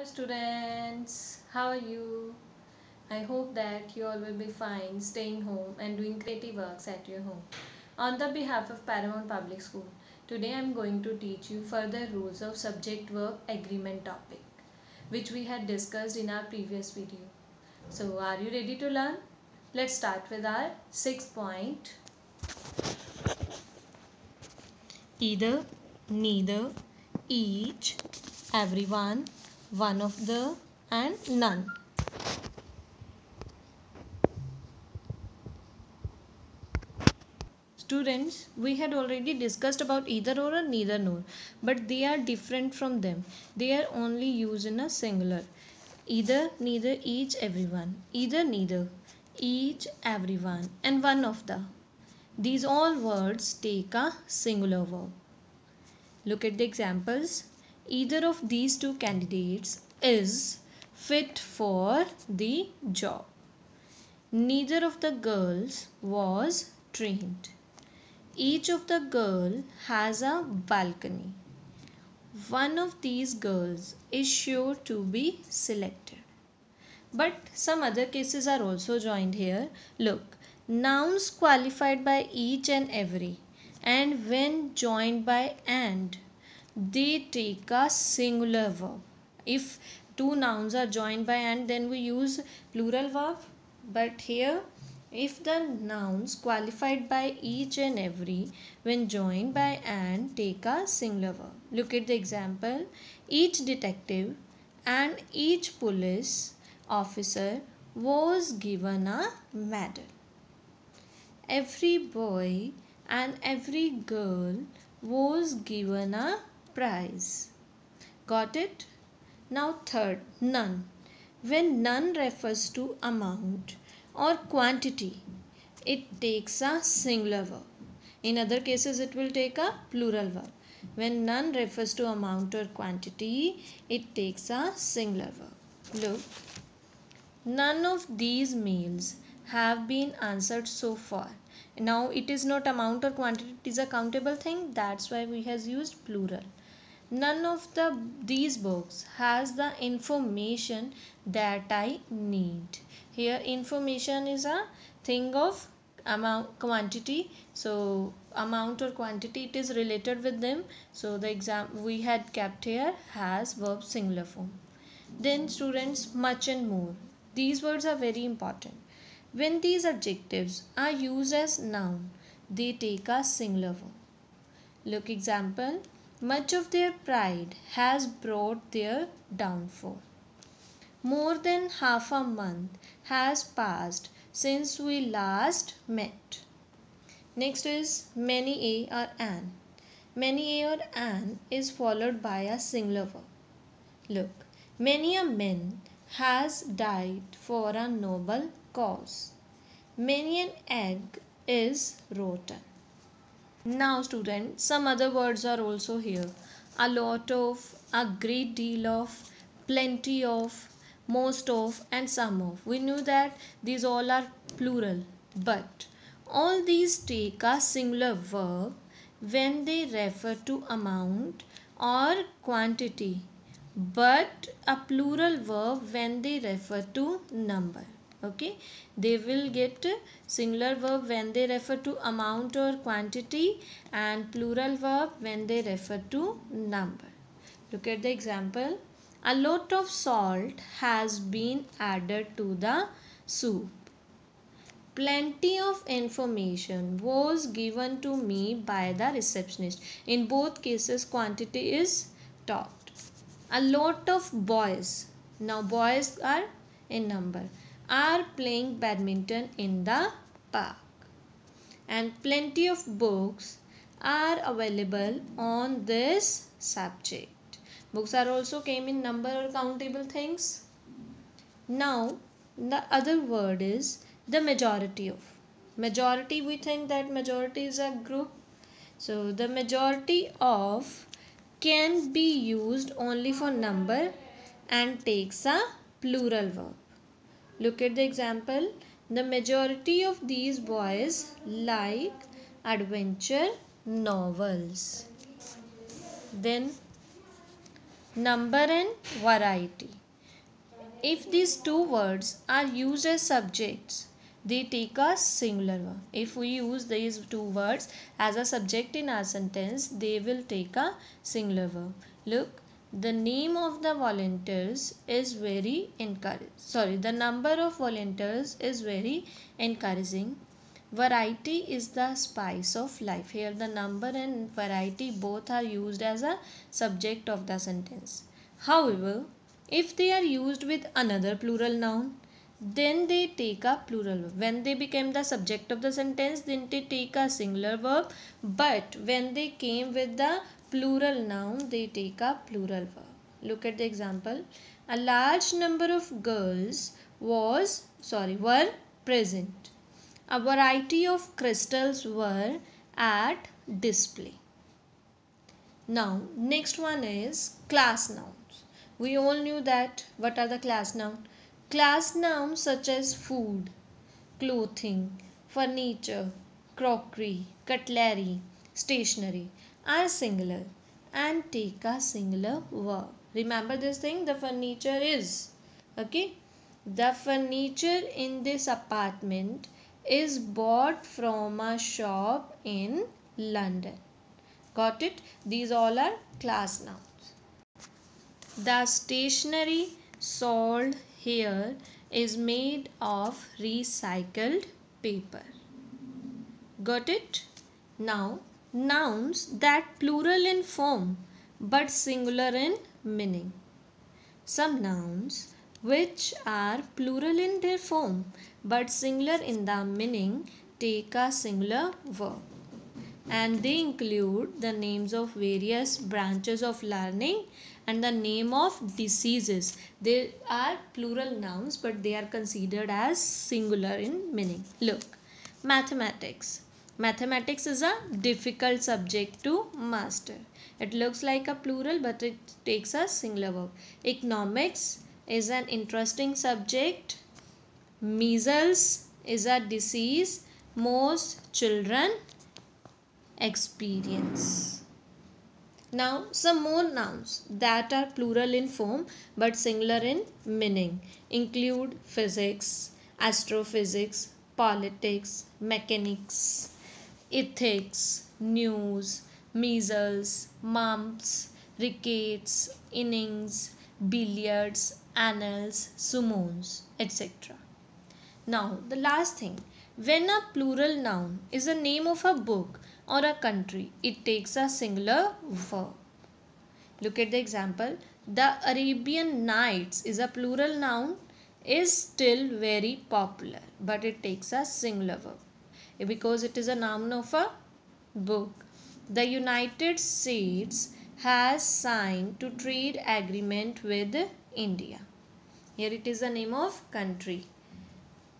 Hello students, how are you? I hope that you all will be fine staying home and doing creative works at your home. On the behalf of Paramount Public School, today I am going to teach you further rules of subject-verb agreement topic, which we had discussed in our previous video. So are you ready to learn? Let's start with our sixth point. Either, neither, each, everyone, one of the, and none. Students, we had already discussed about either or and neither nor, but they are different from them. They are only used in a singular. Either, neither, each, everyone. Either, neither, each, everyone, and one of the. These all words take a singular verb. Look at the examples. Either of these two candidates is fit for the job. Neither of the girls was trained. Each of the girl has a balcony. One of these girls is sure to be selected. But some other cases are also joined here. Look, nouns qualified by each and every, and when joined by and, they take a singular verb. If two nouns are joined by and, then we use plural verb. But here, if the nouns qualified by each and every, when joined by and, take a singular verb. Look at the example. Each detective and each police officer was given a medal. Every boy and every girl was given a prize. Got it? Now third, none. When none refers to amount or quantity, it takes a singular verb. In other cases, it will take a plural verb. When none refers to amount or quantity, it takes a singular verb. Look, none of these mails have been answered so far. Now it is not amount or quantity, it is a countable thing. That's why we has used plural. None of these books has the information that I need. Here information is a thing of amount quantity, so amount or quantity, it is related with them. So the exam we had kept here has verb singular form. Then students, much and more. These words are very important. When these adjectives are used as noun, they take a singular verb. Look example. Much of their pride has brought their downfall. More than half a month has passed since we last met. Next is many a or an. Many a or an is followed by a singular verb. Look, many a man has died for a noble cause. Many an egg is rotten. Now students, some other words are also here. A lot of, a great deal of, plenty of, most of, and some of. We knew that these all are plural, but all these take a singular verb when they refer to amount or quantity, but a plural verb when they refer to number. Okay, they will get singular verb when they refer to amount or quantity, and plural verb when they refer to number. Look at the example. A lot of salt has been added to the soup. Plenty of information was given to me by the receptionist. In both cases, quantity is taught. A lot of boys, now boys are in number, are playing badminton in the park. And plenty of books are available on this subject. Books are also came in number or countable things. Now the other word is the majority of. Majority, we think that majority is a group. So the majority of can be used only for number and takes a plural verb. Look at the example. The majority of these boys like adventure novels. Then number and variety. If these two words are used as subjects, they take a singular verb. If we use these two words as a subject in our sentence, they will take a singular verb. Look, the name of the volunteers is very encouraging. Sorry, the number of volunteers is very encouraging. Variety is the spice of life. Here the number and variety both are used as a subject of the sentence. However, if they are used with another plural noun, then they take a plural verb. When they became the subject of the sentence, then they take a singular verb. But when they came with the plural noun, they take a plural verb. Look at the example. A large number of girls were present. A variety of crystals were at display. Now, next one is class nouns. We all knew that. What are the class nouns? Class nouns such as food, clothing, furniture, crockery, cutlery, stationery are singular and take a singular verb. Remember this thing, the furniture is. Okay. The furniture in this apartment is bought from a shop in London. Got it? These all are class nouns. The stationery sold here is made of recycled paper. Got it? Now, nouns that plural in form but singular in meaning. Some nouns which are plural in their form but singular in the meaning take a singular verb, and they include the names of various branches of learning and the name of diseases. They are plural nouns but they are considered as singular in meaning. Look, mathematics. Mathematics is a difficult subject to master. It looks like a plural but it takes a singular verb. Economics is an interesting subject. Measles is a disease most children experience. Now, some more nouns that are plural in form but singular in meaning include physics, astrophysics, politics, mechanics, ethics, news, measles, mumps, rickets, innings, billiards, annals, summons, etc. Now, the last thing, when a plural noun is a name of a book or a country, it takes a singular verb. Look at the example. The Arabian Nights is a plural noun, is still very popular, but it takes a singular verb because it is a noun of a book. The United States has signed to trade agreement with India. Here it is the name of country.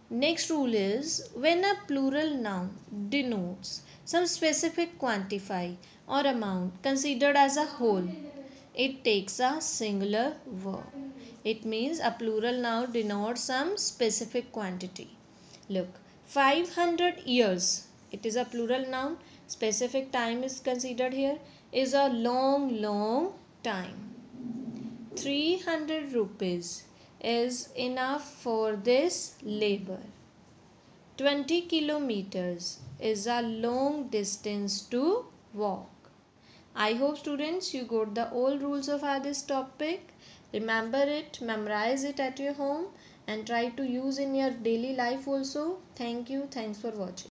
Next rule is when a plural noun denotes some specific quantity or amount considered as a whole, it takes a singular verb. It means a plural noun denotes some specific quantity. Look, 500 years, it is a plural noun. Specific time is considered here, is a long time. 300 rupees is enough for this labor. 20 kilometers is a long distance to walk. I hope students you got the all rules of this topic. Remember it, memorize it at your home and try to use in your daily life also. Thank you. Thanks for watching.